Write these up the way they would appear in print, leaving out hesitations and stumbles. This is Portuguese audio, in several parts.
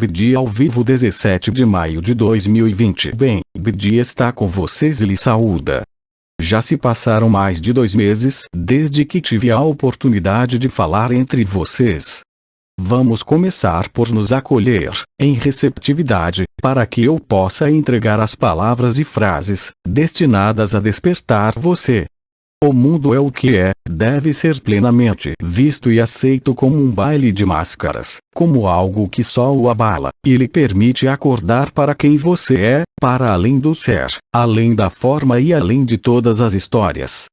BD ao vivo 17 de maio de 2020. Bem, BD está com vocês e lhe saúda. Já se passaram mais de 2 meses desde que tive a oportunidade de falar entre vocês. Vamos começar por nos acolher, em receptividade, para que eu possa entregar as palavras e frases destinadas a despertar você. O mundo é o que é, deve ser plenamente visto e aceito como um baile de máscaras, como algo que só o abala, e lhe permite acordar para quem você é, para além do ser, além da forma e além de todas as histórias.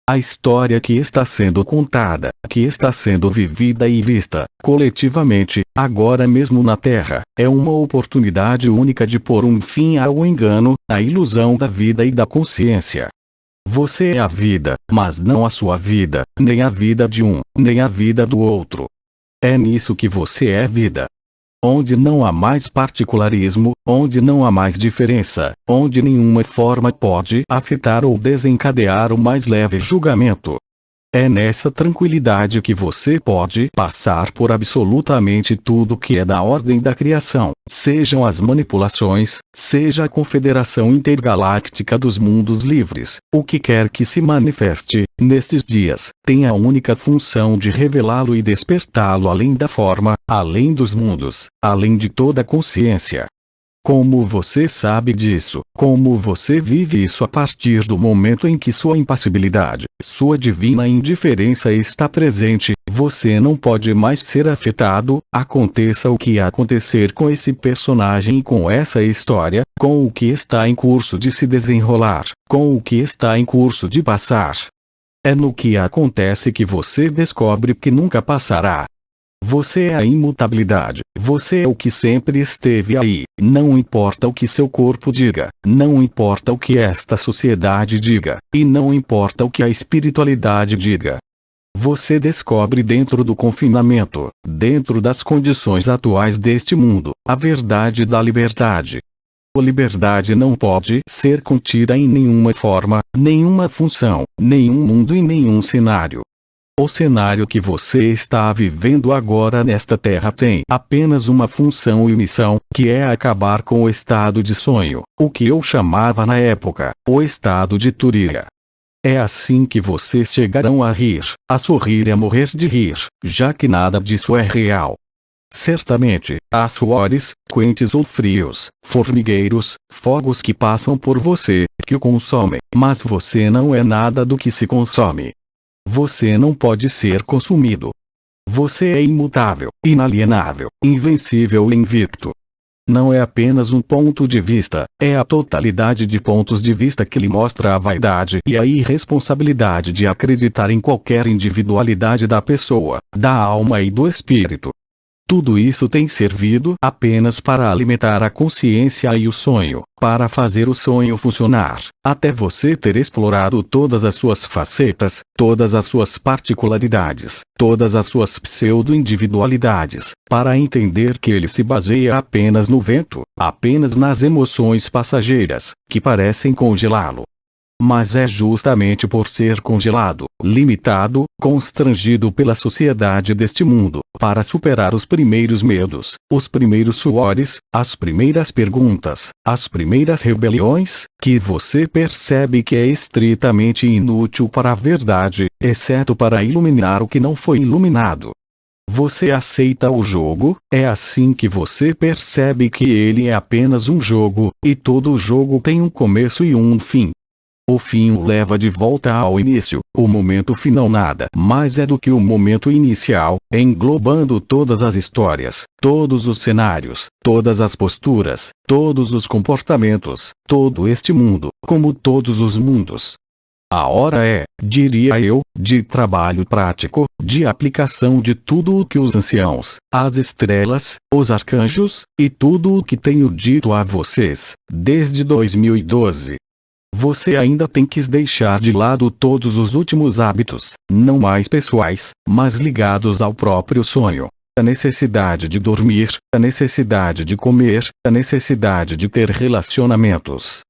A história que está sendo contada, que está sendo vivida e vista, coletivamente, agora mesmo na Terra, é uma oportunidade única de pôr um fim ao engano, à ilusão da vida e da consciência. Você é a vida, mas não a sua vida, nem a vida de um, nem a vida do outro. É nisso que você é vida. Onde não há mais particularismo, onde não há mais diferença, onde nenhuma forma pode afetar ou desencadear o mais leve julgamento. É nessa tranquilidade que você pode passar por absolutamente tudo que é da ordem da criação, sejam as manipulações, seja a Confederação Intergaláctica dos Mundos Livres, o que quer que se manifeste, nestes dias, tem a única função de revelá-lo e despertá-lo além da forma, além dos mundos, além de toda a consciência. Como você sabe disso? Como você vive isso a partir do momento em que sua impassibilidade, sua divina indiferença está presente, você não pode mais ser afetado, aconteça o que acontecer com esse personagem e com essa história, com o que está em curso de se desenrolar, com o que está em curso de passar. É no que acontece que você descobre que nunca passará. Você é a imutabilidade, você é o que sempre esteve aí, não importa o que seu corpo diga, não importa o que esta sociedade diga, e não importa o que a espiritualidade diga. Você descobre dentro do confinamento, dentro das condições atuais deste mundo, a verdade da liberdade. A liberdade não pode ser contida em nenhuma forma, nenhuma função, nenhum mundo e nenhum cenário. O cenário que você está vivendo agora nesta Terra tem apenas uma função e missão, que é acabar com o estado de sonho, o que eu chamava na época, o estado de Turia. É assim que vocês chegarão a rir, a sorrir e a morrer de rir, já que nada disso é real. Certamente, há suores, quentes ou frios, formigueiros, fogos que passam por você, que o consomem, mas você não é nada do que se consome. Você não pode ser consumido. Você é imutável, inalienável, invencível e invicto. Não é apenas um ponto de vista, é a totalidade de pontos de vista que lhe mostra a vaidade e a irresponsabilidade de acreditar em qualquer individualidade da pessoa, da alma e do espírito. Tudo isso tem servido apenas para alimentar a consciência e o sonho, para fazer o sonho funcionar, até você ter explorado todas as suas facetas, todas as suas particularidades, todas as suas pseudo-individualidades, para entender que ele se baseia apenas no vento, apenas nas emoções passageiras, que parecem congelá-lo. Mas é justamente por ser congelado, limitado, constrangido pela sociedade deste mundo, para superar os primeiros medos, os primeiros suores, as primeiras perguntas, as primeiras rebeliões, que você percebe que é estritamente inútil para a verdade, exceto para iluminar o que não foi iluminado. Você aceita o jogo, é assim que você percebe que ele é apenas um jogo, e todo jogo tem um começo e um fim. O fim o leva de volta ao início, o momento final nada mais é do que o momento inicial, englobando todas as histórias, todos os cenários, todas as posturas, todos os comportamentos, todo este mundo, como todos os mundos. A hora é, diria eu, de trabalho prático, de aplicação de tudo o que os anciãos, as estrelas, os arcanjos, e tudo o que tenho dito a vocês, desde 2012. Você ainda tem que deixar de lado todos os últimos hábitos, não mais pessoais, mas ligados ao próprio sonho. A necessidade de dormir, a necessidade de comer, a necessidade de ter relacionamentos.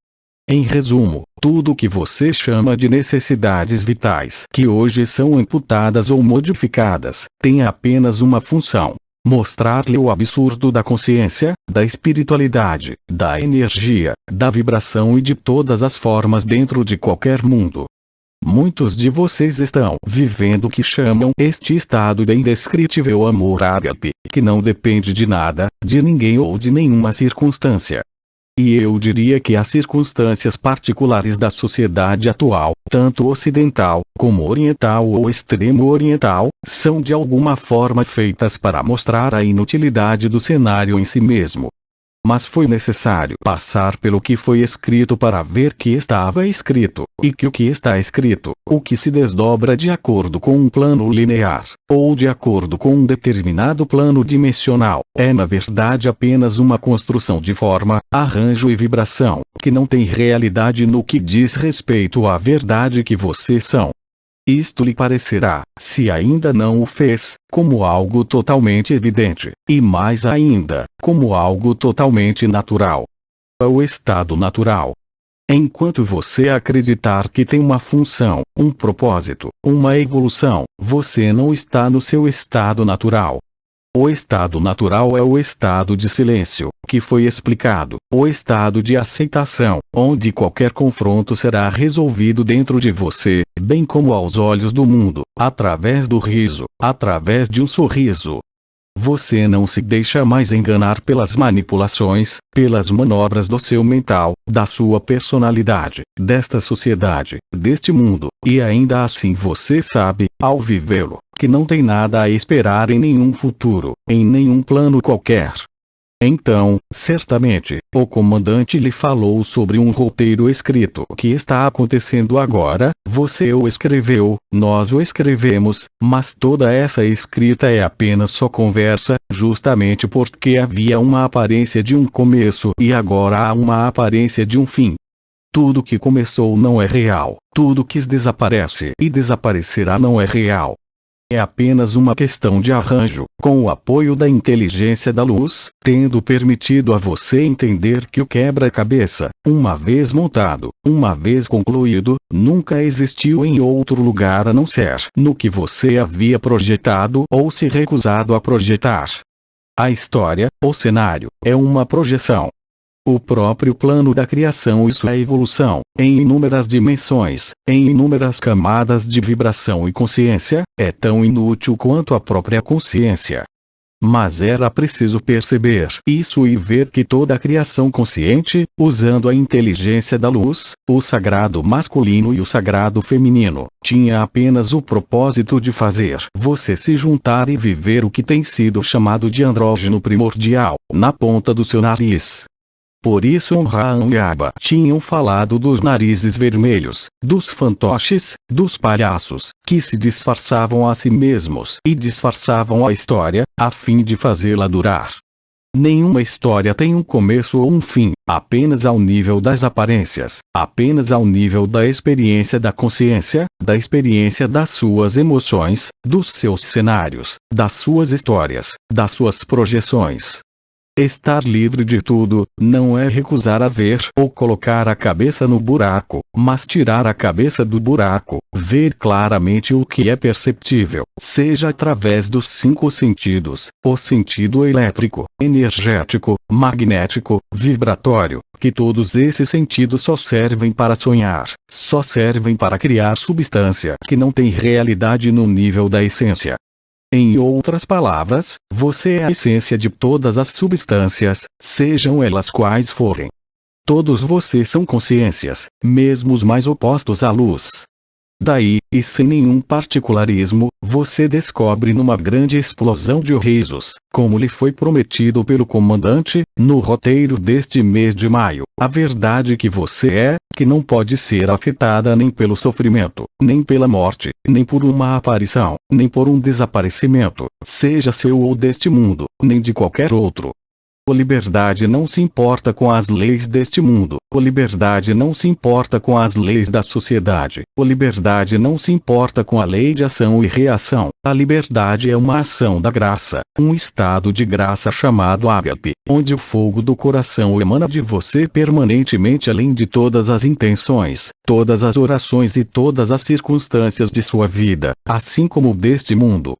Em resumo, tudo o que você chama de necessidades vitais que hoje são amputadas ou modificadas, tem apenas uma função: Mostrar-lhe o absurdo da consciência, da espiritualidade, da energia, da vibração e de todas as formas dentro de qualquer mundo. Muitos de vocês estão vivendo o que chamam este estado de indescritível amor ágape, que não depende de nada, de ninguém ou de nenhuma circunstância. E eu diria que as circunstâncias particulares da sociedade atual, tanto ocidental, como oriental ou extremo oriental, são de alguma forma feitas para mostrar a inutilidade do cenário em si mesmo. Mas foi necessário passar pelo que foi escrito para ver que estava escrito, e que o que está escrito, o que se desdobra de acordo com um plano linear, ou de acordo com um determinado plano dimensional, é na verdade apenas uma construção de forma, arranjo e vibração, que não tem realidade no que diz respeito à verdade que vocês são. Isto lhe parecerá, se ainda não o fez, como algo totalmente evidente, e mais ainda, como algo totalmente natural. É o estado natural. Enquanto você acreditar que tem uma função, um propósito, uma evolução, você não está no seu estado natural. O estado natural é o estado de silêncio, que foi explicado, o estado de aceitação, onde qualquer confronto será resolvido dentro de você, bem como aos olhos do mundo, através do riso, através de um sorriso. Você não se deixa mais enganar pelas manipulações, pelas manobras do seu mental, da sua personalidade, desta sociedade, deste mundo, e ainda assim você sabe, ao vivê-lo, que não tem nada a esperar em nenhum futuro, em nenhum plano qualquer. Então, certamente, o comandante lhe falou sobre um roteiro escrito que está acontecendo agora, você o escreveu, nós o escrevemos, mas toda essa escrita é apenas só conversa, justamente porque havia uma aparência de um começo e agora há uma aparência de um fim. Tudo que começou não é real, tudo que desaparece e desaparecerá não é real. É apenas uma questão de arranjo, com o apoio da inteligência da luz, tendo permitido a você entender que o quebra-cabeça, uma vez montado, uma vez concluído, nunca existiu em outro lugar a não ser no que você havia projetado ou se recusado a projetar. A história, o cenário, é uma projeção. O próprio plano da criação, isso é evolução, em inúmeras dimensões, em inúmeras camadas de vibração e consciência, é tão inútil quanto a própria consciência. Mas era preciso perceber isso e ver que toda a criação consciente, usando a inteligência da luz, o sagrado masculino e o sagrado feminino, tinha apenas o propósito de fazer você se juntar e viver o que tem sido chamado de andrógeno primordial, na ponta do seu nariz. Por isso Onraan e Abba tinham falado dos narizes vermelhos, dos fantoches, dos palhaços, que se disfarçavam a si mesmos e disfarçavam a história, a fim de fazê-la durar. Nenhuma história tem um começo ou um fim, apenas ao nível das aparências, apenas ao nível da experiência da consciência, da experiência das suas emoções, dos seus cenários, das suas histórias, das suas projeções. Estar livre de tudo, não é recusar a ver ou colocar a cabeça no buraco, mas tirar a cabeça do buraco, ver claramente o que é perceptível, seja através dos 5 sentidos, o sentido elétrico, energético, magnético, vibratório, que todos esses sentidos só servem para sonhar, só servem para criar substância que não tem realidade no nível da essência. Em outras palavras, você é a essência de todas as substâncias, sejam elas quais forem. Todos vocês são consciências, mesmo os mais opostos à luz. Daí, e sem nenhum particularismo, você descobre numa grande explosão de risos, como lhe foi prometido pelo comandante, no roteiro deste mês de maio, a verdade que você é, que não pode ser afetada nem pelo sofrimento, nem pela morte, nem por uma aparição, nem por um desaparecimento, seja seu ou deste mundo, nem de qualquer outro. A liberdade não se importa com as leis deste mundo, a liberdade não se importa com as leis da sociedade, a liberdade não se importa com a lei de ação e reação, a liberdade é uma ação da graça, um estado de graça chamado ágape, onde o fogo do coração emana de você permanentemente além de todas as intenções, todas as orações e todas as circunstâncias de sua vida, assim como deste mundo.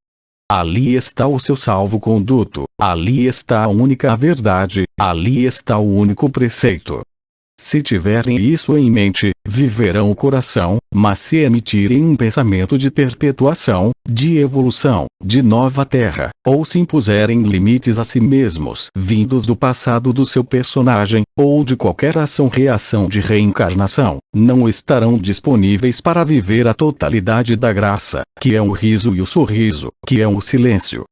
Ali está o seu salvo-conduto, ali está a única verdade, ali está o único preceito. Se tiverem isso em mente, viverão o coração, mas se emitirem um pensamento de perpetuação, de evolução, de nova terra, ou se impuserem limites a si mesmos vindos do passado do seu personagem, ou de qualquer ação-reação de reencarnação, não estarão disponíveis para viver a totalidade da graça, que é o riso e o sorriso, que é o silêncio.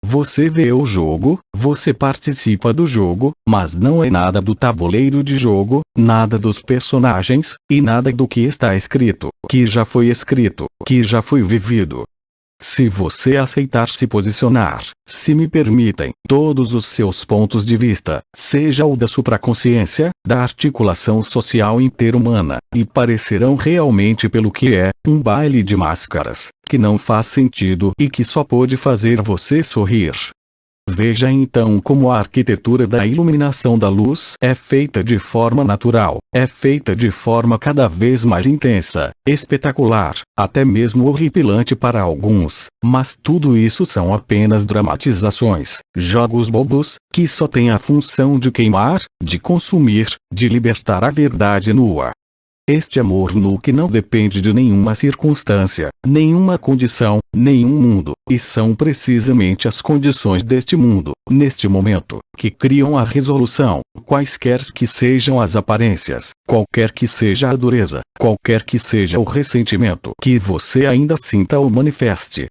Você vê o jogo, você participa do jogo, mas não é nada do tabuleiro de jogo, nada dos personagens, e nada do que está escrito, que já foi escrito, que já foi vivido. Se você aceitar se posicionar, se me permitem, todos os seus pontos de vista, seja o da supraconsciência, da articulação social interhumana, e parecerão realmente pelo que é, um baile de máscaras, que não faz sentido e que só pode fazer você sorrir. Veja então como a arquitetura da iluminação da luz é feita de forma natural, é feita de forma cada vez mais intensa, espetacular, até mesmo horripilante para alguns, mas tudo isso são apenas dramatizações, jogos bobos, que só têm a função de queimar, de consumir, de libertar a verdade nua. Este amor nu que não depende de nenhuma circunstância, nenhuma condição, nenhum mundo, e são precisamente as condições deste mundo, neste momento, que criam a resolução, quaisquer que sejam as aparências, qualquer que seja a dureza, qualquer que seja o ressentimento que você ainda sinta ou manifeste.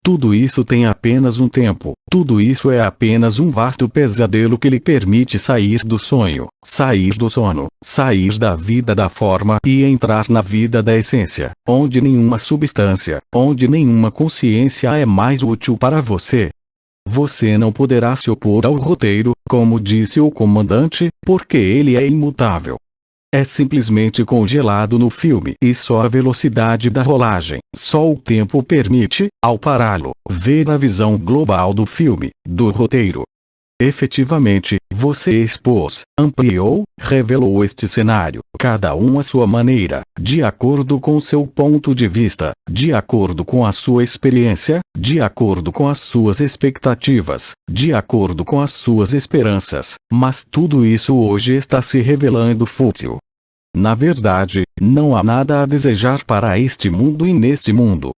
Tudo isso tem apenas um tempo, tudo isso é apenas um vasto pesadelo que lhe permite sair do sonho, sair do sono, sair da vida da forma e entrar na vida da essência, onde nenhuma substância, onde nenhuma consciência é mais útil para você. Você não poderá se opor ao roteiro, como disse o comandante, porque ele é imutável. É simplesmente congelado no filme e só a velocidade da rolagem, só o tempo permite, ao pará-lo, ver a visão global do filme, do roteiro. Efetivamente, você expôs, ampliou, revelou este cenário, cada um à sua maneira, de acordo com seu ponto de vista, de acordo com a sua experiência, de acordo com as suas expectativas, de acordo com as suas esperanças, mas tudo isso hoje está se revelando fútil. Na verdade, não há nada a desejar para este mundo e neste mundo.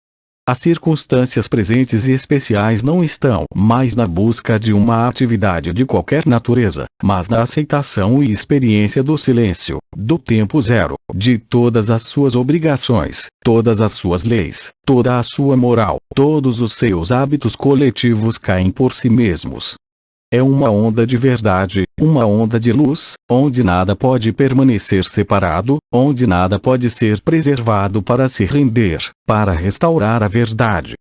As circunstâncias presentes e especiais não estão mais na busca de uma atividade de qualquer natureza, mas na aceitação e experiência do silêncio, do tempo zero, de todas as suas obrigações, todas as suas leis, toda a sua moral, todos os seus hábitos coletivos caem por si mesmos. É uma onda de verdade, uma onda de luz, onde nada pode permanecer separado, onde nada pode ser preservado para se render, para restaurar a verdade.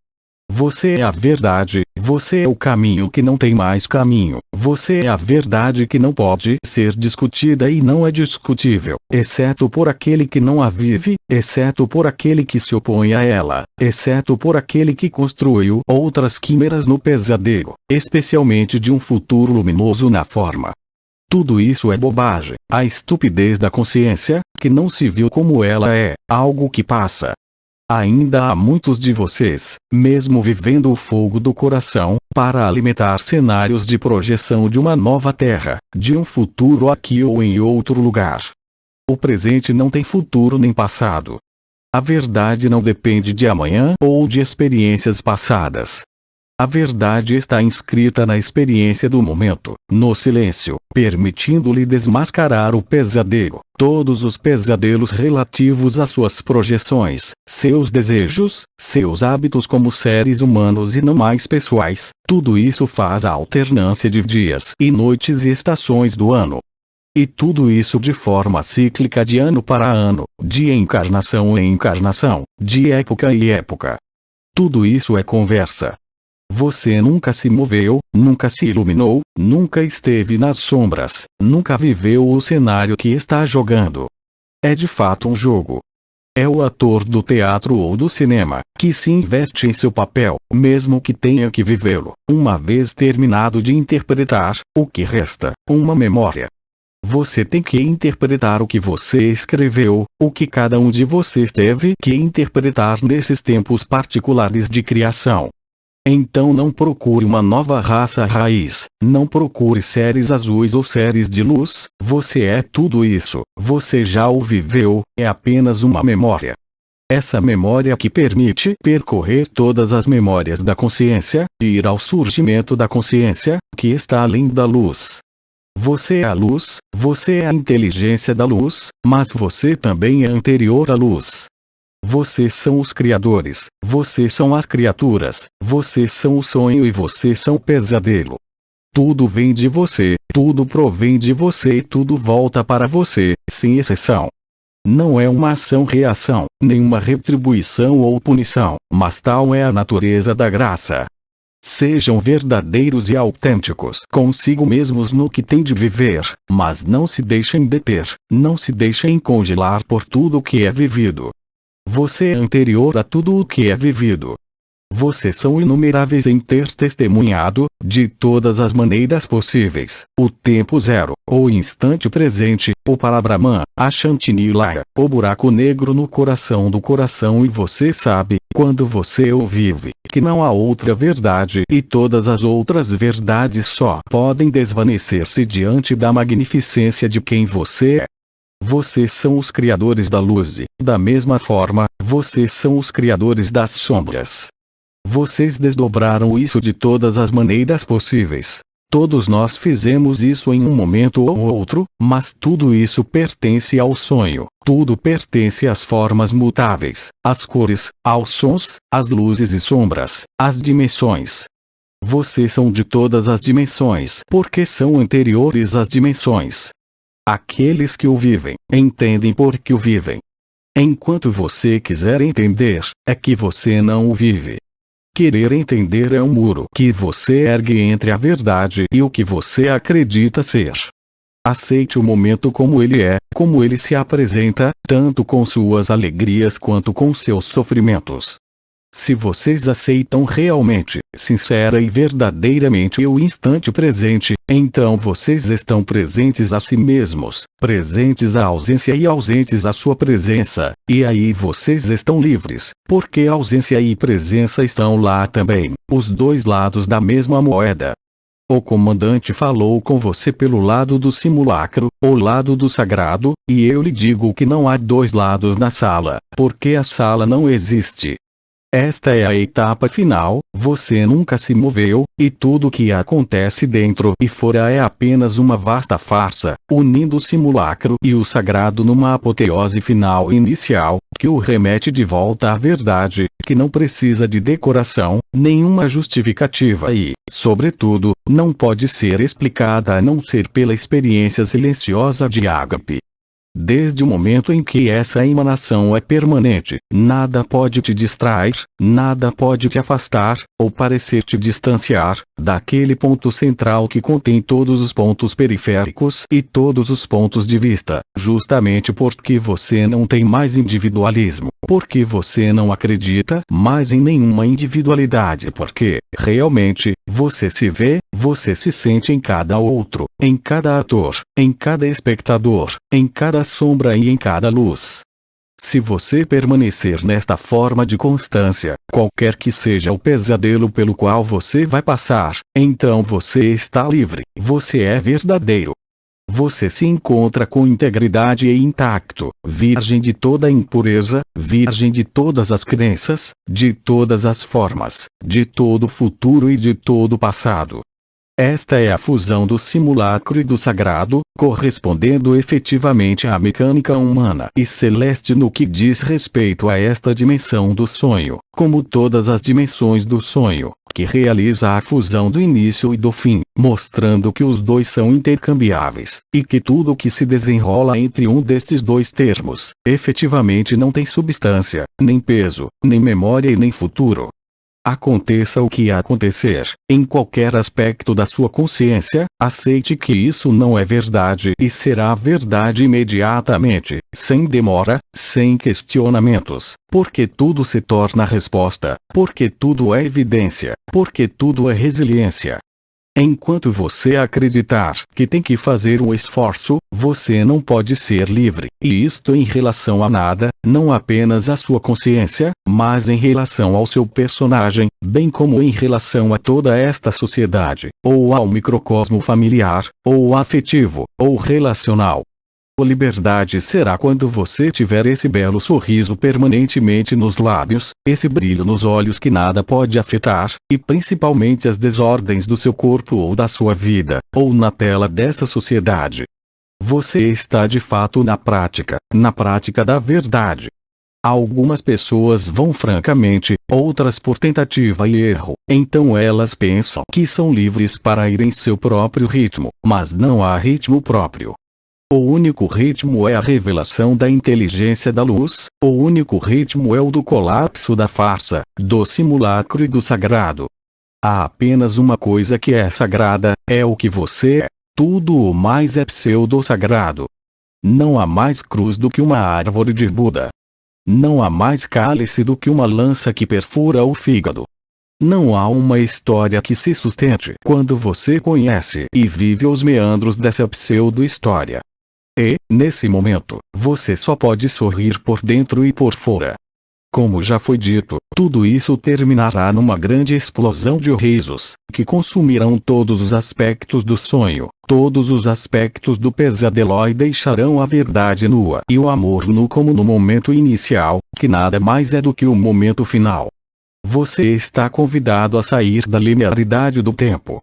Você é a verdade, você é o caminho que não tem mais caminho, você é a verdade que não pode ser discutida e não é discutível, exceto por aquele que não a vive, exceto por aquele que se opõe a ela, exceto por aquele que construiu outras quimeras no pesadelo, especialmente de um futuro luminoso na forma. Tudo isso é bobagem, a estupidez da consciência, que não se viu como ela é, algo que passa. Ainda há muitos de vocês, mesmo vivendo o fogo do coração, para alimentar cenários de projeção de uma nova terra, de um futuro aqui ou em outro lugar. O presente não tem futuro nem passado. A verdade não depende de amanhã ou de experiências passadas. A verdade está inscrita na experiência do momento, no silêncio, permitindo-lhe desmascarar o pesadelo, todos os pesadelos relativos às suas projeções, seus desejos, seus hábitos como seres humanos e não mais pessoais, tudo isso faz a alternância de dias e noites e estações do ano. E tudo isso de forma cíclica de ano para ano, de encarnação em encarnação, de época em época. Tudo isso é conversa. Você nunca se moveu, nunca se iluminou, nunca esteve nas sombras, nunca viveu o cenário que está jogando. É de fato um jogo. É o ator do teatro ou do cinema, que se investe em seu papel, mesmo que tenha que vivê-lo, uma vez terminado de interpretar, o que resta, uma memória. Você tem que interpretar o que você escreveu, o que cada um de vocês teve que interpretar nesses tempos particulares de criação. Então não procure uma nova raça raiz, não procure seres azuis ou seres de luz, você é tudo isso, você já o viveu, é apenas uma memória. Essa memória que permite percorrer todas as memórias da consciência, e ir ao surgimento da consciência, que está além da luz. Você é a luz, você é a inteligência da luz, mas você também é anterior à luz. Vocês são os criadores, vocês são as criaturas, vocês são o sonho e vocês são o pesadelo. Tudo vem de você, tudo provém de você e tudo volta para você, sem exceção. Não é uma ação-reação, nenhuma retribuição ou punição, mas tal é a natureza da graça. Sejam verdadeiros e autênticos consigo mesmos no que têm de viver, mas não se deixem deter, não se deixem congelar por tudo o que é vivido. Você é anterior a tudo o que é vivido. Vocês são inumeráveis em ter testemunhado, de todas as maneiras possíveis, o tempo zero, o instante presente, o Parabrahman, a Shantinilaya, o buraco negro no coração do coração, e você sabe, quando você o vive, que não há outra verdade e todas as outras verdades só podem desvanecer-se diante da magnificência de quem você é. Vocês são os criadores da luz e, da mesma forma, vocês são os criadores das sombras. Vocês desdobraram isso de todas as maneiras possíveis. Todos nós fizemos isso em um momento ou outro, mas tudo isso pertence ao sonho, tudo pertence às formas mutáveis, às cores, aos sons, às luzes e sombras, às dimensões. Vocês são de todas as dimensões porque são anteriores às dimensões. Aqueles que o vivem, entendem por que o vivem. Enquanto você quiser entender, é que você não o vive. Querer entender é um muro que você ergue entre a verdade e o que você acredita ser. Aceite o momento como ele se apresenta, tanto com suas alegrias quanto com seus sofrimentos. Se vocês aceitam realmente, sincera e verdadeiramente o instante presente, então vocês estão presentes a si mesmos, presentes à ausência e ausentes à sua presença, e aí vocês estão livres, porque ausência e presença estão lá também, os dois lados da mesma moeda. O comandante falou com você pelo lado do simulacro, o lado do sagrado, e eu lhe digo que não há dois lados na sala, porque a sala não existe. Esta é a etapa final, você nunca se moveu, e tudo o que acontece dentro e fora é apenas uma vasta farsa, unindo o simulacro e o sagrado numa apoteose final inicial, que o remete de volta à verdade, que não precisa de decoração, nenhuma justificativa e, sobretudo, não pode ser explicada a não ser pela experiência silenciosa de ágape. Desde o momento em que essa emanação é permanente, nada pode te distrair, nada pode te afastar, ou parecer te distanciar, daquele ponto central que contém todos os pontos periféricos e todos os pontos de vista, justamente porque você não tem mais individualismo, porque você não acredita mais em nenhuma individualidade, porque, realmente, você se vê, você se sente em cada outro, em cada ator, em cada espectador, em cada sombra e em cada luz. Se você permanecer nesta forma de constância, qualquer que seja o pesadelo pelo qual você vai passar, então você está livre, você é verdadeiro. Você se encontra com integridade e intacto, virgem de toda impureza, virgem de todas as crenças, de todas as formas, de todo o futuro e de todo o passado. Esta é a fusão do simulacro e do sagrado, correspondendo efetivamente à mecânica humana e celeste no que diz respeito a esta dimensão do sonho, como todas as dimensões do sonho, que realiza a fusão do início e do fim, mostrando que os dois são intercambiáveis, e que tudo o que se desenrola entre um destes dois termos, efetivamente não tem substância, nem peso, nem memória e nem futuro. Aconteça o que acontecer, em qualquer aspecto da sua consciência, aceite que isso não é verdade e será verdade imediatamente, sem demora, sem questionamentos, porque tudo se torna resposta, porque tudo é evidência, porque tudo é resiliência. Enquanto você acreditar que tem que fazer um esforço, você não pode ser livre. E isto em relação a nada, não apenas à sua consciência, mas em relação ao seu personagem, bem como em relação a toda esta sociedade, ou ao microcosmo familiar, ou afetivo, ou relacional. A liberdade será quando você tiver esse belo sorriso permanentemente nos lábios, esse brilho nos olhos que nada pode afetar, e principalmente as desordens do seu corpo ou da sua vida, ou na tela dessa sociedade. Você está de fato na prática da verdade. Algumas pessoas vão francamente, outras por tentativa e erro, então elas pensam que são livres para ir em seu próprio ritmo, mas não há ritmo próprio. O único ritmo é a revelação da inteligência da luz, o único ritmo é o do colapso da farsa, do simulacro e do sagrado. Há apenas uma coisa que é sagrada, é o que você é, tudo o mais é pseudo-sagrado. Não há mais cruz do que uma árvore de Buda. Não há mais cálice do que uma lança que perfura o fígado. Não há uma história que se sustente quando você conhece e vive os meandros dessa pseudo-história. E, nesse momento, você só pode sorrir por dentro e por fora. Como já foi dito, tudo isso terminará numa grande explosão de risos, que consumirão todos os aspectos do sonho, todos os aspectos do pesadelo e deixarão a verdade nua e o amor nu como no momento inicial, que nada mais é do que o momento final. Você está convidado a sair da linearidade do tempo.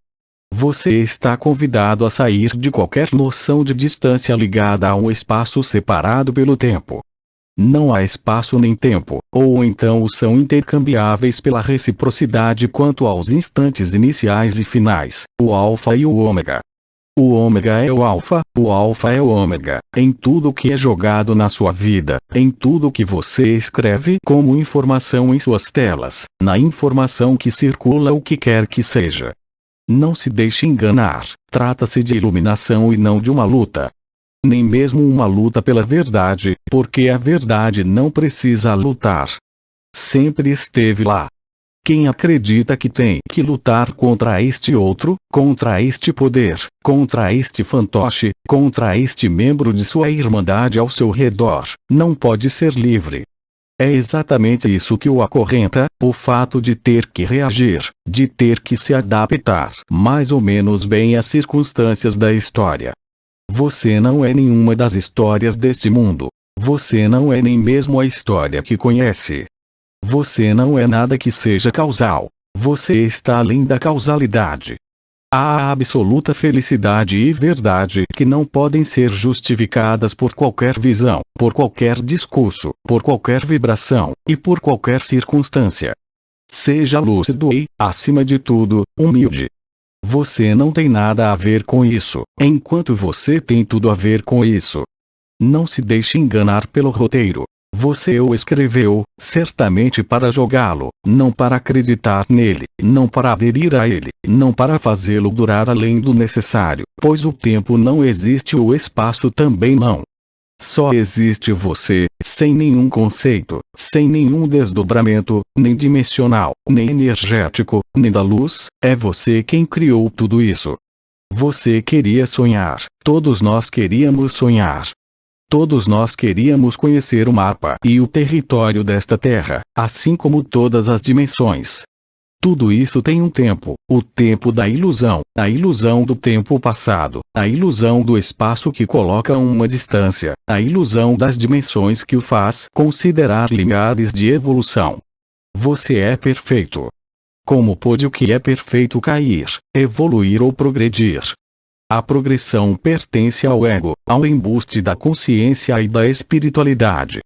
Você está convidado a sair de qualquer noção de distância ligada a um espaço separado pelo tempo. Não há espaço nem tempo, ou então são intercambiáveis pela reciprocidade quanto aos instantes iniciais e finais, o alfa e o ômega. O ômega é o alfa é o ômega, em tudo que é jogado na sua vida, em tudo que você escreve como informação em suas telas, na informação que circula o que quer que seja. Não se deixe enganar, trata-se de iluminação e não de uma luta. Nem mesmo uma luta pela verdade, porque a verdade não precisa lutar. Sempre esteve lá. Quem acredita que tem que lutar contra este outro, contra este poder, contra este fantoche, contra este membro de sua irmandade ao seu redor, não pode ser livre. É exatamente isso que o acorrenta, o fato de ter que reagir, de ter que se adaptar mais ou menos bem às circunstâncias da história. Você não é nenhuma das histórias deste mundo. Você não é nem mesmo a história que conhece. Você não é nada que seja causal. Você está além da causalidade. Há a absoluta felicidade e verdade que não podem ser justificadas por qualquer visão, por qualquer discurso, por qualquer vibração, e por qualquer circunstância. Seja lúcido e, acima de tudo, humilde. Você não tem nada a ver com isso, enquanto você tem tudo a ver com isso. Não se deixe enganar pelo roteiro. Você o escreveu, certamente para jogá-lo, não para acreditar nele, não para aderir a ele, não para fazê-lo durar além do necessário, pois o tempo não existe e o espaço também não. Só existe você, sem nenhum conceito, sem nenhum desdobramento, nem dimensional, nem energético, nem da luz, é você quem criou tudo isso. Você queria sonhar, todos nós queríamos sonhar. Todos nós queríamos conhecer o mapa e o território desta Terra, assim como todas as dimensões. Tudo isso tem um tempo, o tempo da ilusão, a ilusão do tempo passado, a ilusão do espaço que coloca uma distância, a ilusão das dimensões que o faz considerar limiares de evolução. Você é perfeito. Como pôde o que é perfeito cair, evoluir ou progredir? A progressão pertence ao ego, ao embuste da consciência e da espiritualidade.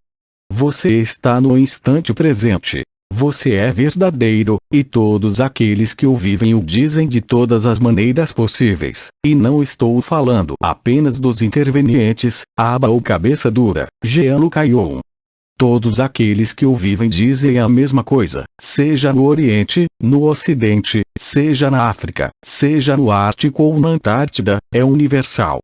Você está no instante presente. Você é verdadeiro, e todos aqueles que o vivem o dizem de todas as maneiras possíveis, e não estou falando apenas dos intervenientes, aba ou cabeça dura, Jean-Luc Ayon. Todos aqueles que o vivem dizem a mesma coisa, seja no Oriente, no Ocidente, seja na África, seja no Ártico ou na Antártida, é universal.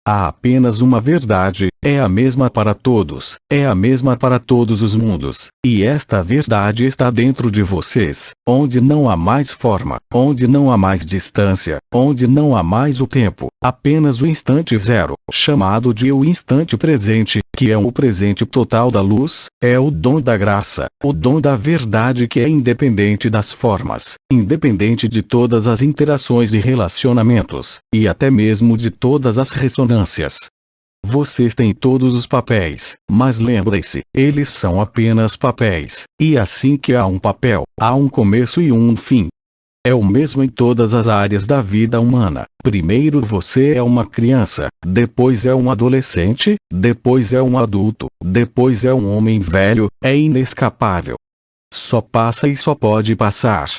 Há apenas uma verdade, é a mesma para todos, é a mesma para todos os mundos, e esta verdade está dentro de vocês, onde não há mais forma, onde não há mais distância, onde não há mais o tempo, apenas o instante zero, chamado de o instante presente, que é o presente total da luz, é o dom da graça, o dom da verdade que é independente das formas, independente de todas as interações e relacionamentos, e até mesmo de todas as ressonâncias. Vocês têm todos os papéis, mas lembrem-se, eles são apenas papéis, e assim que há um papel, há um começo e um fim. É o mesmo em todas as áreas da vida humana. Primeiro você é uma criança, depois é um adolescente, depois é um adulto, depois é um homem velho, é inescapável. Só passa e só pode passar.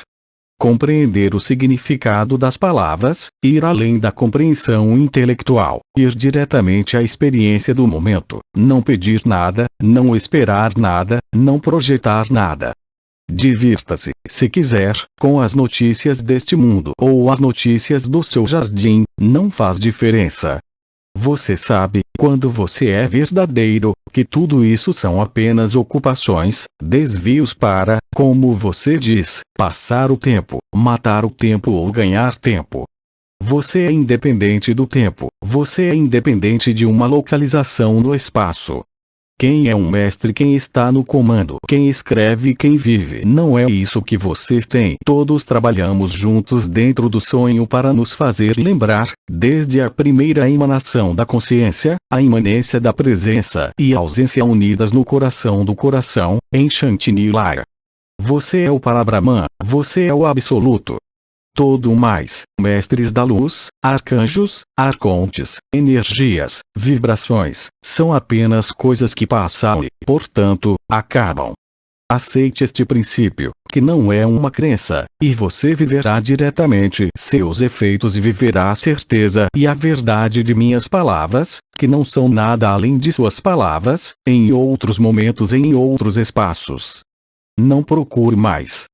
Compreender o significado das palavras, ir além da compreensão intelectual, ir diretamente à experiência do momento, não pedir nada, não esperar nada, não projetar nada. Divirta-se, se quiser, com as notícias deste mundo ou as notícias do seu jardim, não faz diferença. Você sabe, quando você é verdadeiro, que tudo isso são apenas ocupações, desvios para, como você diz, passar o tempo, matar o tempo ou ganhar tempo. Você é independente do tempo, você é independente de uma localização no espaço. Quem é um mestre? Quem está no comando? Quem escreve? Quem vive? Não é isso que vocês têm. Todos trabalhamos juntos dentro do sonho para nos fazer lembrar, desde a primeira emanação da consciência, a imanência da presença e a ausência unidas no coração do coração, em Shantinilaya. Você é o Parabrahman, você é o Absoluto. Todo o mais, mestres da luz, arcanjos, arcontes, energias, vibrações, são apenas coisas que passam e, portanto, acabam. Aceite este princípio, que não é uma crença, e você viverá diretamente seus efeitos e viverá a certeza e a verdade de minhas palavras, que não são nada além de suas palavras, em outros momentos e em outros espaços. Não procure mais.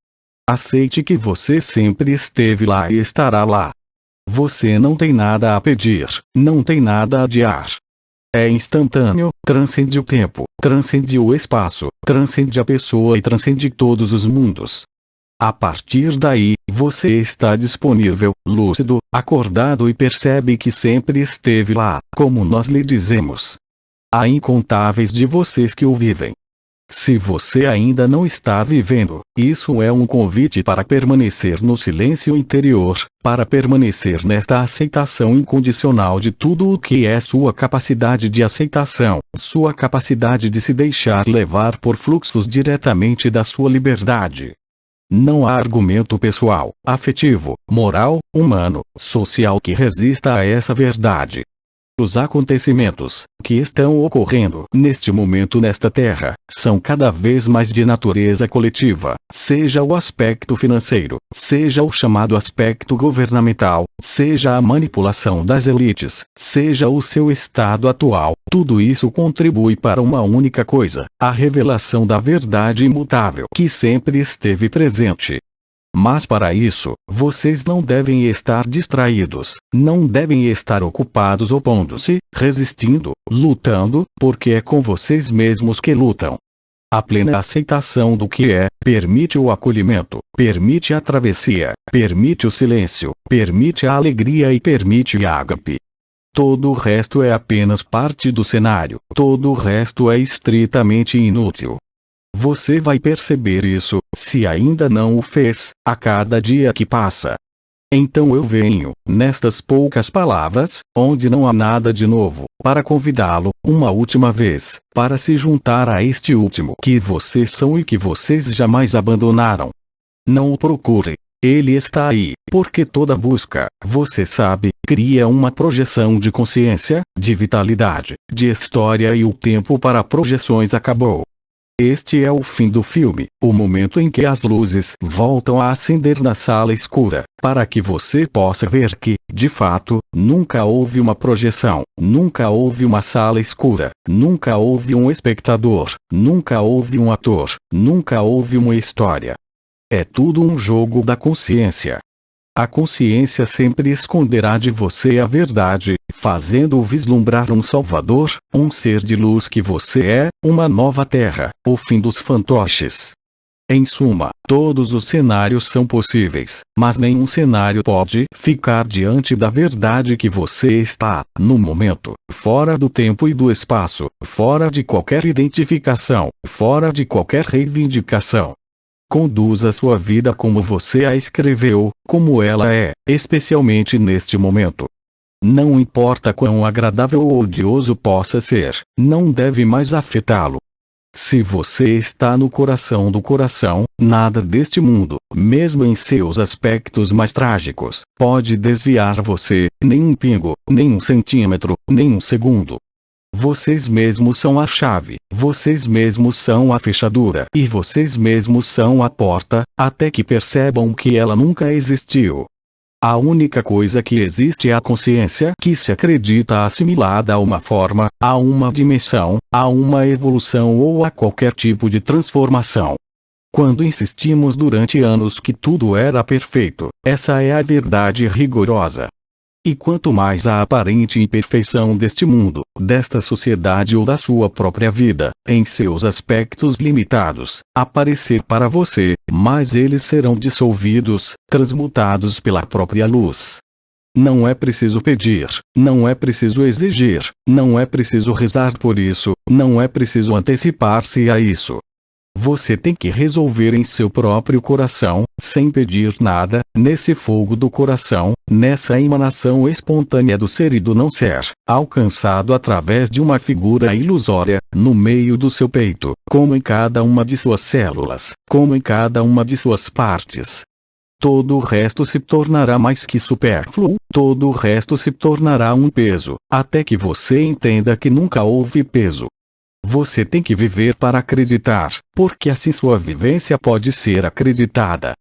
Aceite que você sempre esteve lá e estará lá. Você não tem nada a pedir, não tem nada a adiar. É instantâneo, transcende o tempo, transcende o espaço, transcende a pessoa e transcende todos os mundos. A partir daí, você está disponível, lúcido, acordado e percebe que sempre esteve lá, como nós lhe dizemos. Há incontáveis de vocês que o vivem. Se você ainda não está vivendo, isso é um convite para permanecer no silêncio interior, para permanecer nesta aceitação incondicional de tudo o que é sua capacidade de aceitação, sua capacidade de se deixar levar por fluxos diretamente da sua liberdade. Não há argumento pessoal, afetivo, moral, humano, social que resista a essa verdade. Os acontecimentos que estão ocorrendo neste momento nesta Terra são cada vez mais de natureza coletiva, seja o aspecto financeiro, seja o chamado aspecto governamental, seja a manipulação das elites, seja o seu estado atual, tudo isso contribui para uma única coisa: a revelação da verdade imutável que sempre esteve presente. Mas para isso, vocês não devem estar distraídos, não devem estar ocupados opondo-se, resistindo, lutando, porque é com vocês mesmos que lutam. A plena aceitação do que é, permite o acolhimento, permite a travessia, permite o silêncio, permite a alegria e permite a ágape. Todo o resto é apenas parte do cenário, todo o resto é estritamente inútil. Você vai perceber isso, se ainda não o fez, a cada dia que passa. Então eu venho, nestas poucas palavras, onde não há nada de novo, para convidá-lo, uma última vez, para se juntar a este último que vocês são e que vocês jamais abandonaram. Não o procure. Ele está aí, porque toda busca, você sabe, cria uma projeção de consciência, de vitalidade, de história e o tempo para projeções acabou. Este é o fim do filme, o momento em que as luzes voltam a acender na sala escura, para que você possa ver que, de fato, nunca houve uma projeção, nunca houve uma sala escura, nunca houve um espectador, nunca houve um ator, nunca houve uma história. É tudo um jogo da consciência. A consciência sempre esconderá de você a verdade, fazendo-o vislumbrar um Salvador, um ser de luz que você é, uma nova terra, o fim dos fantoches. Em suma, todos os cenários são possíveis, mas nenhum cenário pode ficar diante da verdade que você está, no momento, fora do tempo e do espaço, fora de qualquer identificação, fora de qualquer reivindicação. Conduza sua vida como você a escreveu, como ela é, especialmente neste momento. Não importa quão agradável ou odioso possa ser, não deve mais afetá-lo. Se você está no coração do coração, nada deste mundo, mesmo em seus aspectos mais trágicos, pode desviar você, nem um pingo, nem um centímetro, nem um segundo. Vocês mesmos são a chave, vocês mesmos são a fechadura e vocês mesmos são a porta, até que percebam que ela nunca existiu. A única coisa que existe é a consciência que se acredita assimilada a uma forma, a uma dimensão, a uma evolução ou a qualquer tipo de transformação. Quando insistimos durante anos que tudo era perfeito, essa é a verdade rigorosa. E quanto mais a aparente imperfeição deste mundo, desta sociedade ou da sua própria vida, em seus aspectos limitados, aparecer para você, mais eles serão dissolvidos, transmutados pela própria luz. Não é preciso pedir, não é preciso exigir, não é preciso rezar por isso, não é preciso antecipar-se a isso. Você tem que resolver em seu próprio coração, sem pedir nada, nesse fogo do coração, nessa emanação espontânea do ser e do não ser, alcançado através de uma figura ilusória, no meio do seu peito, como em cada uma de suas células, como em cada uma de suas partes. Todo o resto se tornará mais que supérfluo, todo o resto se tornará um peso, até que você entenda que nunca houve peso. Você tem que viver para acreditar, porque assim sua vivência pode ser acreditada.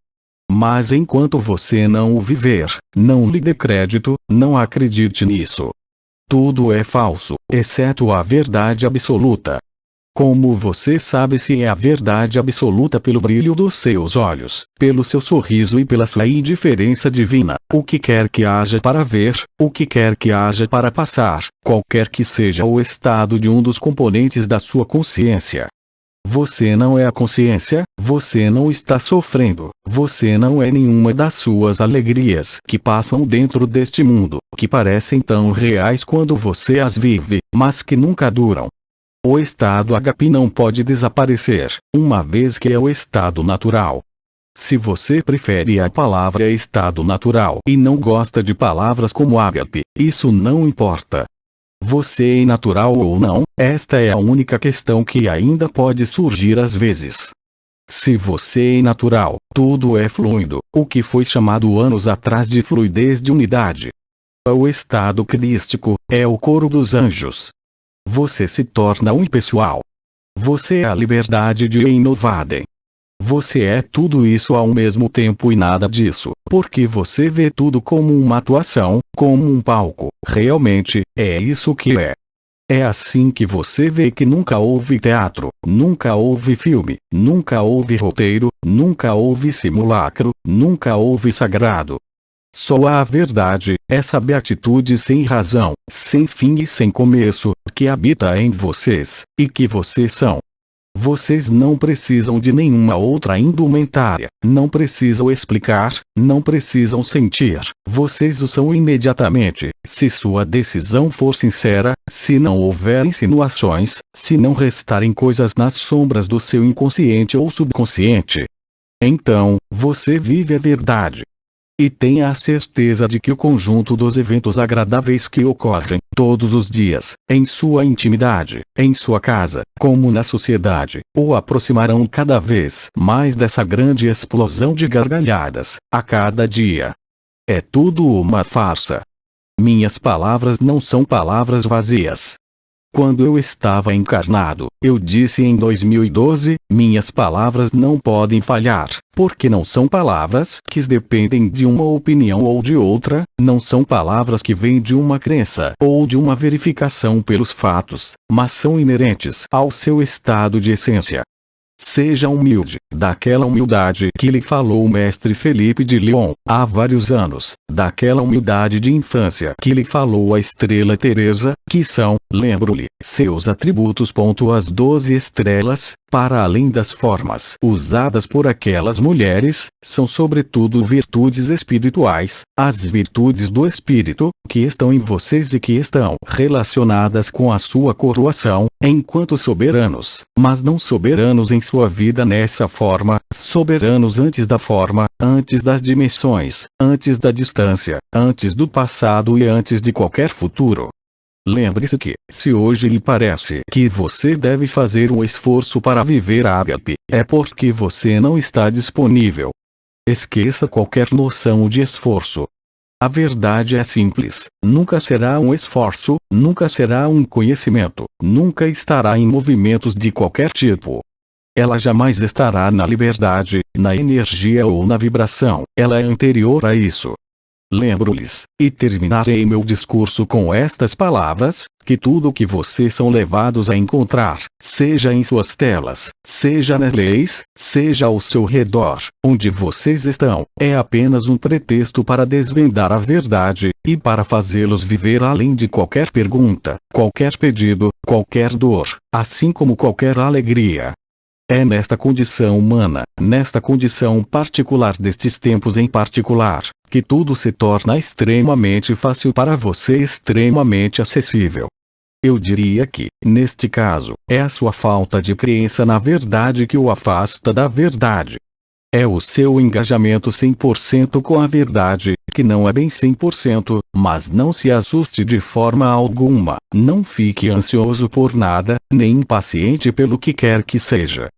Mas enquanto você não o viver, não lhe dê crédito, não acredite nisso. Tudo é falso, exceto a verdade absoluta. Como você sabe se é a verdade absoluta? Pelo brilho dos seus olhos, pelo seu sorriso e pela sua indiferença divina, o que quer que haja para ver, o que quer que haja para passar, qualquer que seja o estado de um dos componentes da sua consciência. Você não é a consciência, você não está sofrendo, você não é nenhuma das suas alegrias que passam dentro deste mundo, que parecem tão reais quando você as vive, mas que nunca duram. O estado HP não pode desaparecer, uma vez que é o estado natural. Se você prefere a palavra estado natural e não gosta de palavras como ágape, isso não importa. Você é natural ou não, esta é a única questão que ainda pode surgir às vezes. Se você é natural, tudo é fluido, o que foi chamado anos atrás de fluidez de unidade. O estado crístico é o coro dos anjos. Você se torna um impessoal. Você é a liberdade de Enovadem. Você é tudo isso ao mesmo tempo e nada disso, porque você vê tudo como uma atuação, como um palco. Realmente, é isso que é. É assim que você vê que nunca houve teatro, nunca houve filme, nunca houve roteiro, nunca houve simulacro, nunca houve sagrado. Só há a verdade, essa beatitude sem razão, sem fim e sem começo, que habita em vocês, e que vocês são. Vocês não precisam de nenhuma outra indumentária, não precisam explicar, não precisam sentir, vocês o são imediatamente, se sua decisão for sincera, se não houver insinuações, se não restarem coisas nas sombras do seu inconsciente ou subconsciente. Então, você vive a verdade. E tenha a certeza de que o conjunto dos eventos agradáveis que ocorrem, todos os dias, em sua intimidade, em sua casa, como na sociedade, o aproximarão cada vez mais dessa grande explosão de gargalhadas, a cada dia. É tudo uma farsa. Minhas palavras não são palavras vazias. Quando eu estava encarnado, eu disse em 2012, minhas palavras não podem falhar, porque não são palavras que dependem de uma opinião ou de outra, não são palavras que vêm de uma crença ou de uma verificação pelos fatos, mas são inerentes ao seu estado de essência. Seja humilde, daquela humildade que lhe falou o mestre Felipe de Lyon, há vários anos, daquela humildade de infância que lhe falou a estrela Teresa, que são, lembro-lhe, seus atributos. As 12 estrelas, para além das formas usadas por aquelas mulheres, são sobretudo virtudes espirituais, as virtudes do espírito, que estão em vocês e que estão relacionadas com a sua coroação, enquanto soberanos, mas não soberanos em sua vida nessa forma, soberanos antes da forma, antes das dimensões, antes da distância, antes do passado e antes de qualquer futuro. Lembre-se que, se hoje lhe parece que você deve fazer um esforço para viver ágape, é porque você não está disponível. Esqueça qualquer noção de esforço. A verdade é simples: nunca será um esforço, nunca será um conhecimento, nunca estará em movimentos de qualquer tipo. Ela jamais estará na liberdade, na energia ou na vibração, ela é anterior a isso. Lembro-lhes, e terminarei meu discurso com estas palavras, que tudo o que vocês são levados a encontrar, seja em suas telas, seja nas leis, seja ao seu redor, onde vocês estão, é apenas um pretexto para desvendar a verdade, e para fazê-los viver além de qualquer pergunta, qualquer pedido, qualquer dor, assim como qualquer alegria. É nesta condição humana, nesta condição particular destes tempos em particular, que tudo se torna extremamente fácil para você, extremamente acessível. Eu diria que, neste caso, é a sua falta de crença na verdade que o afasta da verdade. É o seu engajamento 100% com a verdade, que não é bem 100%, mas não se assuste de forma alguma, não fique ansioso por nada, nem impaciente pelo que quer que seja.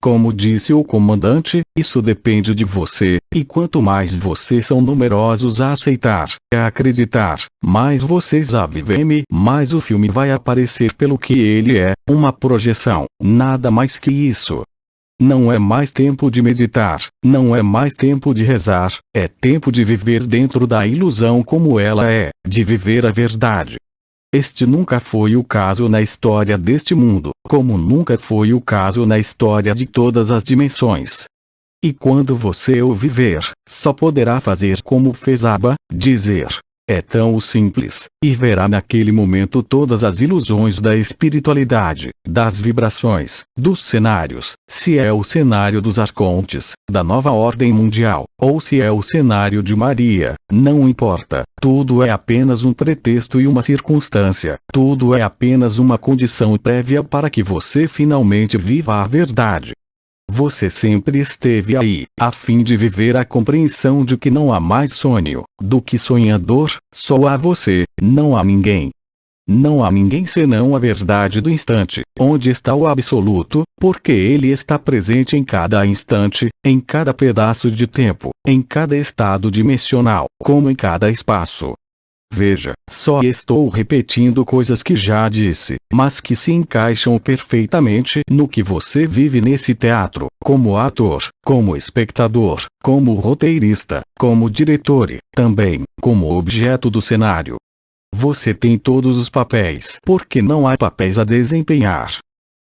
Como disse o comandante, isso depende de você, e quanto mais vocês são numerosos a aceitar, a acreditar, mais vocês a vivem, mais o filme vai aparecer pelo que ele é, uma projeção, nada mais que isso. Não é mais tempo de meditar, não é mais tempo de rezar, é tempo de viver dentro da ilusão como ela é, de viver a verdade. Este nunca foi o caso na história deste mundo, como nunca foi o caso na história de todas as dimensões. E quando você o viver, só poderá fazer como fez Abba, dizer: é tão simples, e verá naquele momento todas as ilusões da espiritualidade, das vibrações, dos cenários, se é o cenário dos arcontes, da nova ordem mundial, ou se é o cenário de Maria, não importa, tudo é apenas um pretexto e uma circunstância, tudo é apenas uma condição prévia para que você finalmente viva a verdade. Você sempre esteve aí, a fim de viver a compreensão de que não há mais sonho, do que sonhador, só há você, não há ninguém. Não há ninguém senão a verdade do instante, onde está o absoluto, porque ele está presente em cada instante, em cada pedaço de tempo, em cada estado dimensional, como em cada espaço. Veja, só estou repetindo coisas que já disse, mas que se encaixam perfeitamente no que você vive nesse teatro, como ator, como espectador, como roteirista, como diretor e, também, como objeto do cenário. Você tem todos os papéis, porque não há papéis a desempenhar.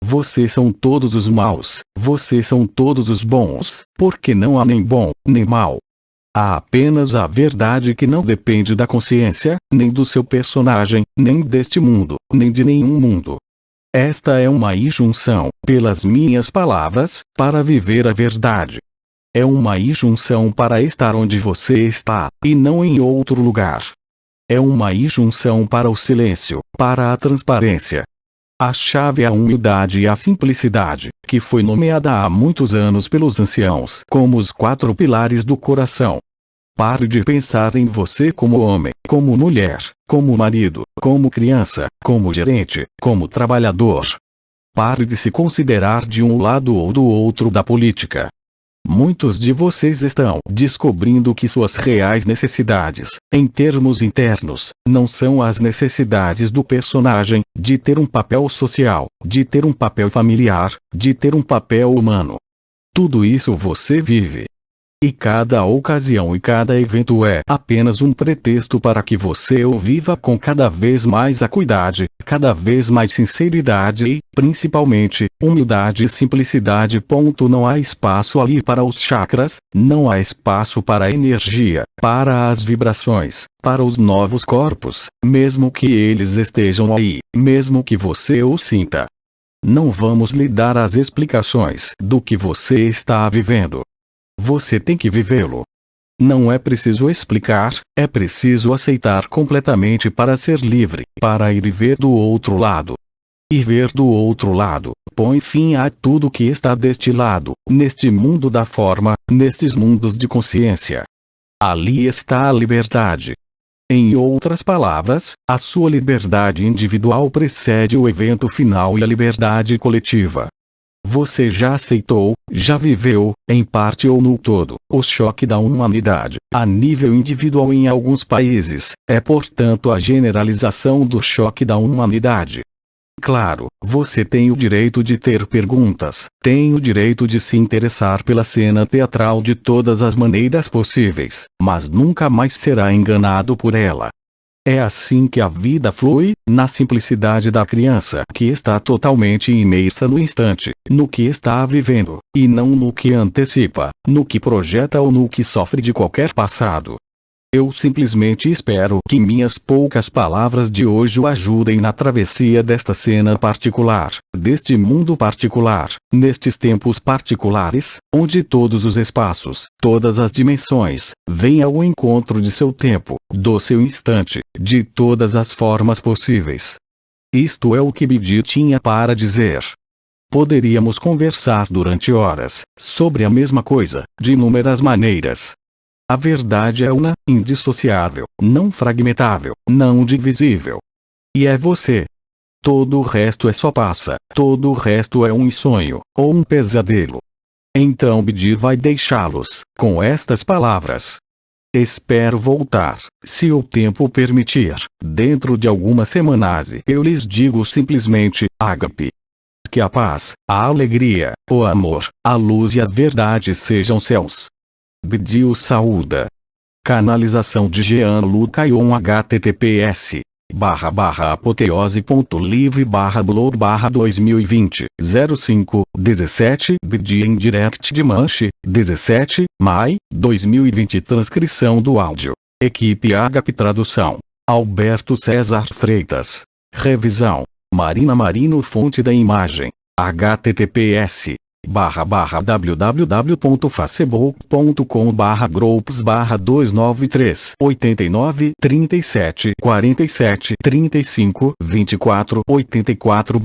Vocês são todos os maus, vocês são todos os bons, porque não há nem bom, nem mau. Há apenas a verdade que não depende da consciência, nem do seu personagem, nem deste mundo, nem de nenhum mundo. Esta é uma injunção, pelas minhas palavras, para viver a verdade. É uma injunção para estar onde você está, e não em outro lugar. É uma injunção para o silêncio, para a transparência. A chave é a humildade e a simplicidade, que foi nomeada há muitos anos pelos anciãos como os 4 pilares do coração. Pare de pensar em você como homem, como mulher, como marido, como criança, como gerente, como trabalhador. Pare de se considerar de um lado ou do outro da política. Muitos de vocês estão descobrindo que suas reais necessidades, em termos internos, não são as necessidades do personagem, de ter um papel social, de ter um papel familiar, de ter um papel humano. Tudo isso você vive. E cada ocasião e cada evento é apenas um pretexto para que você o viva com cada vez mais acuidade, cada vez mais sinceridade e, principalmente, humildade e simplicidade. Não há espaço ali para os chakras, não há espaço para a energia, para as vibrações, para os novos corpos, mesmo que eles estejam aí, mesmo que você o sinta. Não vamos lhe dar as explicações do que você está vivendo. Você tem que vivê-lo. Não é preciso explicar, é preciso aceitar completamente para ser livre, para ir e ver do outro lado. E ver do outro lado, põe fim a tudo que está deste lado, neste mundo da forma, nestes mundos de consciência. Ali está a liberdade. Em outras palavras, a sua liberdade individual precede o evento final e a liberdade coletiva. Você já aceitou, já viveu, em parte ou no todo, o choque da humanidade, a nível individual em alguns países, é portanto a generalização do choque da humanidade. Claro, você tem o direito de ter perguntas, tem o direito de se interessar pela cena teatral de todas as maneiras possíveis, mas nunca mais será enganado por ela. É assim que a vida flui, na simplicidade da criança que está totalmente imersa no instante, no que está vivendo, e não no que antecipa, no que projeta ou no que sofre de qualquer passado. Eu simplesmente espero que minhas poucas palavras de hoje o ajudem na travessia desta cena particular, deste mundo particular, nestes tempos particulares, onde todos os espaços, todas as dimensões, vêm ao encontro de seu tempo, do seu instante, de todas as formas possíveis. Isto é o que Bidi tinha para dizer. Poderíamos conversar durante horas, sobre a mesma coisa, de inúmeras maneiras. A verdade é una, indissociável, não fragmentável, não divisível. E é você. Todo o resto é só passa, todo o resto é um sonho, ou um pesadelo. Então Bidi vai deixá-los, com estas palavras. Espero voltar, se o tempo permitir, dentro de algumas semanas e eu lhes digo simplesmente, ágape. Que a paz, a alegria, o amor, a luz e a verdade sejam seus. Bidi o saúda. Canalização de Jean-Luc Ayon https://apoteose.live/blog/2020 05 17 Bidi em direct de Manche 17 maio 2020 Transcrição do áudio equipe Agape Tradução Alberto César Freitas Revisão Marina Marino Fonte da imagem https://www.facebook.com/groups/293 89 37 47 35 24 84